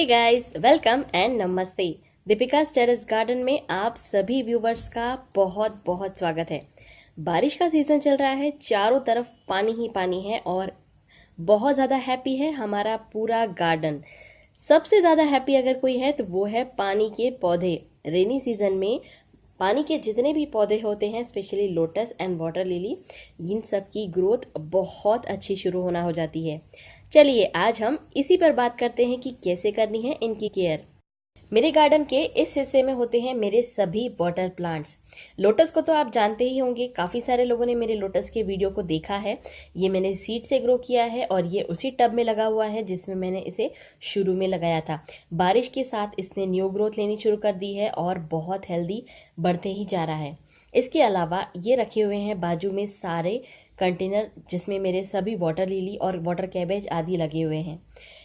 Hey guys, welcome and नमस्ते। दीपिकास terrace garden में आप सभी व्यूवर्स का बहुत बहुत स्वागत है। बारिश का सीजन चल रहा है, चारों तरफ पानी ही पानी है और बहुत ज़्यादा हैप्पी है हमारा पूरा गार्डन। सबसे ज़्यादा हैप्पी अगर कोई है तो वो है पानी के पौधे। रेनी सीजन में पानी के जितने भी पौधे होते हैं, specially lotus and water lily, इन सब की ग्रोथ बहुत अच्छी शुरू होना हो जाती है। चलिए आज हम इसी पर बात करते हैं कि कैसे करनी है इनकी केयर। मेरे गार्डन के इस हिस्से में होते हैं मेरे सभी वाटर प्लांट्स। लोटस को तो आप जानते ही होंगे, काफ़ी सारे लोगों ने मेरे लोटस के वीडियो को देखा है। ये मैंने सीड से ग्रो किया है और ये उसी टब में लगा हुआ है जिसमें मैंने इसे शुरू में लगाया था। बारिश के साथ इसने न्यू ग्रोथ लेनी शुरू कर दी है और बहुत हेल्दी बढ़ते ही जा रहा है। इसके अलावा ये रखे हुए हैं बाजू में सारे कंटेनर जिसमें मेरे सभी वाटर लिली और वाटर कैबेज आदि लगे हुए हैं।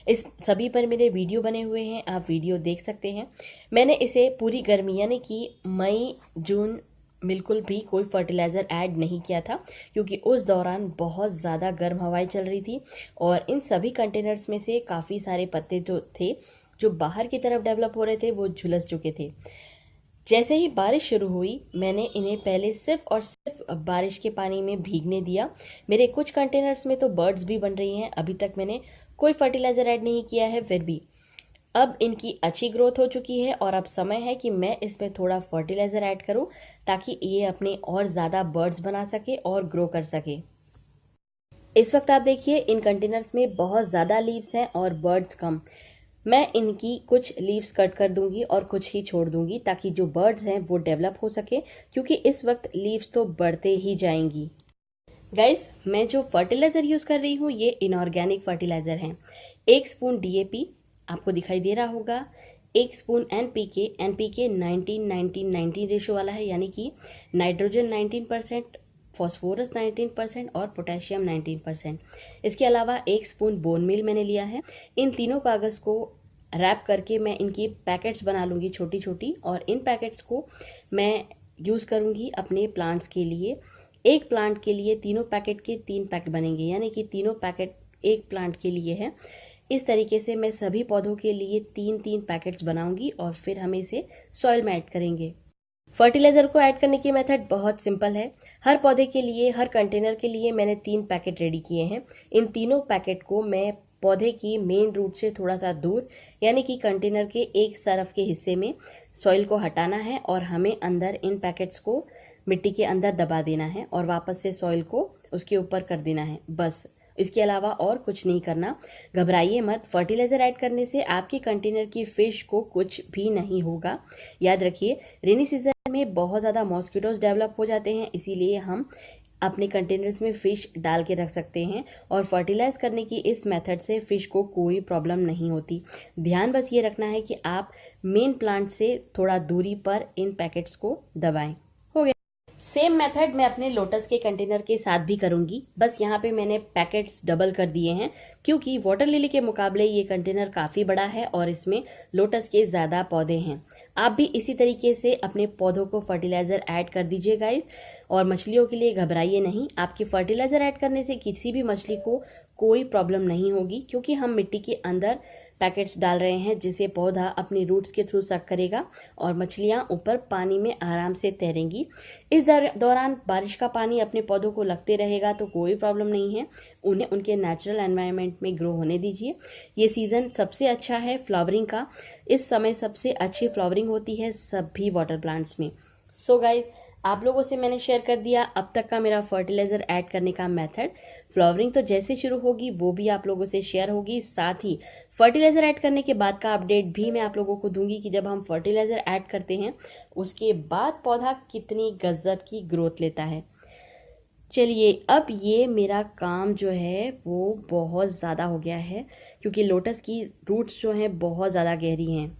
इस सभी पर मेरे वीडियो बने हुए हैं, आप वीडियो देख सकते हैं। मैंने इसे पूरी गर्मी यानी कि मई जून बिल्कुल भी कोई फर्टिलाइज़र ऐड नहीं किया था, क्योंकि उस दौरान बहुत ज़्यादा गर्म हवाएं चल रही थी और इन सभी कंटेनर्स में से काफ़ी सारे पत्ते जो थे, जो बाहर की तरफ डेवलप हो रहे थे, वो झुलस चुके थे। जैसे ही बारिश शुरू हुई, मैंने इन्हें पहले सिर्फ और सिर्फ बारिश के पानी में भीगने दिया। मेरे कुछ कंटेनर्स में तो बर्ड्स भी बन रही हैं। अभी तक मैंने कोई फर्टिलाइज़र ऐड नहीं किया है, फिर भी अब इनकी अच्छी ग्रोथ हो चुकी है और अब समय है कि मैं इसमें थोड़ा फर्टिलाइज़र ऐड करूं ताकि ये अपने और ज़्यादा बर्ड्स बना सके और ग्रो कर सके। इस वक्त आप देखिए, इन कंटेनर्स में बहुत ज़्यादा लीव्स हैं और बर्ड्स कम। मैं इनकी कुछ लीव्स कट कर दूंगी और कुछ ही छोड़ दूंगी ताकि जो बर्ड्स हैं वो डेवलप हो सके, क्योंकि इस वक्त लीव्स तो बढ़ते ही जाएंगी। गाइस, मैं जो फर्टिलाइज़र यूज़ कर रही हूँ ये इनऑर्गेनिक फर्टिलाइज़र हैं। 1 स्पून DAP आपको दिखाई दे रहा होगा, 1 स्पून NPK 19-19-19 रेशो वाला है, यानी कि नाइट्रोजन 19%, फॉस्फोरस 19% और पोटेशियम 19%। इसके अलावा 1 स्पून बोन मील मैंने लिया है। इन तीनों कागज़ को रैप करके मैं इनकी पैकेट्स बना लूँगी छोटी छोटी, और इन पैकेट्स को मैं यूज़ करूँगी अपने प्लांट्स के लिए। एक प्लांट के लिए तीनों पैकेट के 3 पैकेट बनेंगे, यानी कि तीनों पैकेट एक प्लांट के लिए है। इस तरीके से मैं सभी पौधों के लिए 3-3 पैकेट्स बनाऊंगी और फिर हम इसे सॉइल में ऐड करेंगे। फर्टिलाइज़र को ऐड करने की मेथड बहुत सिंपल है। हर पौधे के लिए, हर कंटेनर के लिए मैंने 3 पैकेट रेडी किए हैं। इन तीनों पैकेट को मैं पौधे की मेन रूट से थोड़ा सा दूर, यानी कि कंटेनर के एक तरफ के हिस्से में सॉइल को हटाना है और हमें अंदर इन पैकेट्स को मिट्टी के अंदर दबा देना है और वापस से सॉइल को उसके ऊपर कर देना है, बस। इसके अलावा और कुछ नहीं करना। घबराइए मत, फर्टिलाइज़र ऐड करने से आपके कंटेनर की फिश को कुछ भी नहीं होगा। याद रखिए, रेनी सीजन में बहुत ज़्यादा मॉस्किटोज डेवलप हो जाते हैं, इसीलिए हम अपने कंटेनर्स में फ़िश डाल के रख सकते हैं और फर्टिलाइज करने की इस मेथड से फ़िश को कोई प्रॉब्लम नहीं होती। ध्यान बस ये रखना है कि आप मेन प्लांट से थोड़ा दूरी पर इन पैकेट्स को दबाएं। हो गया। सेम मेथड मैं अपने लोटस के कंटेनर के साथ भी करूंगी, बस यहाँ पे मैंने पैकेट्स डबल कर दिए हैं, क्योंकि वाटर लिली के मुकाबले ये कंटेनर काफ़ी बड़ा है और इसमें लोटस के ज़्यादा पौधे हैं। आप भी इसी तरीके से अपने पौधों को फर्टिलाइज़र ऐड कर दीजिए गाइस। और मछलियों के लिए घबराइए नहीं, आपके फर्टिलाइज़र ऐड करने से किसी भी मछली को कोई प्रॉब्लम नहीं होगी, क्योंकि हम मिट्टी के अंदर पैकेट्स डाल रहे हैं जिसे पौधा अपनी रूट्स के थ्रू सक करेगा और मछलियां ऊपर पानी में आराम से तैरेंगी। इस दौरान बारिश का पानी अपने पौधों को लगते रहेगा तो कोई प्रॉब्लम नहीं है, उन्हें उनके नेचुरल एनवायरनमेंट में ग्रो होने दीजिए। ये सीज़न सबसे अच्छा है फ्लावरिंग का। इस समय सबसे अच्छी फ्लावरिंग होती है सभी वाटर प्लांट्स में। सो गाइज, आप लोगों से मैंने शेयर कर दिया अब तक का मेरा फर्टिलाइज़र ऐड करने का मेथड। फ्लावरिंग तो जैसे शुरू होगी वो भी आप लोगों से शेयर होगी, साथ ही फर्टिलाइज़र ऐड करने के बाद का अपडेट भी मैं आप लोगों को दूंगी कि जब हम फर्टिलाइज़र ऐड करते हैं उसके बाद पौधा कितनी गजब की ग्रोथ लेता है। चलिए, अब ये मेरा काम जो है वो बहुत ज़्यादा हो गया है, क्योंकि लोटस की रूट्स जो हैं बहुत ज़्यादा गहरी हैं।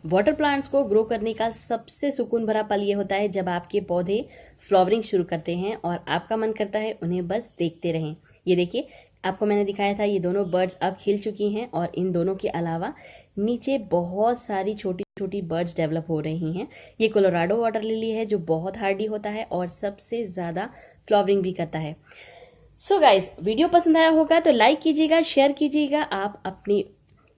वाटर प्लांट्स को ग्रो करने का सबसे सुकून भरा पल ये होता है जब आपके पौधे फ्लावरिंग शुरू करते हैं और आपका मन करता है उन्हें बस देखते रहें। ये देखिए, आपको मैंने दिखाया था ये दोनों बर्ड्स अब खिल चुकी हैं और इन दोनों के अलावा नीचे बहुत सारी छोटी छोटी बर्ड्स डेवलप हो रही हैं। ये कोलोराडो वाटर लिली है जो बहुत हार्डी होता है और सबसे ज़्यादा फ्लावरिंग भी करता है। सो गाइज, वीडियो पसंद आया होगा तो लाइक कीजिएगा, शेयर कीजिएगा। आप अपनी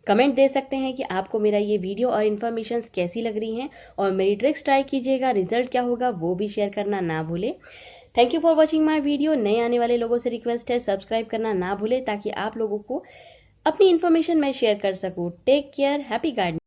कमेंट दे सकते हैं कि आपको मेरा ये वीडियो और इन्फॉर्मेशन कैसी लग रही हैं, और मेरी ट्रिक्स ट्राई कीजिएगा, रिजल्ट क्या होगा वो भी शेयर करना ना भूलें। Thank you for watching my video. नए आने वाले लोगों से रिक्वेस्ट है सब्सक्राइब करना ना भूलें, ताकि आप लोगों को अपनी इन्फॉर्मेशन मैं शेयर कर सकूँ। Take care, happy gardening.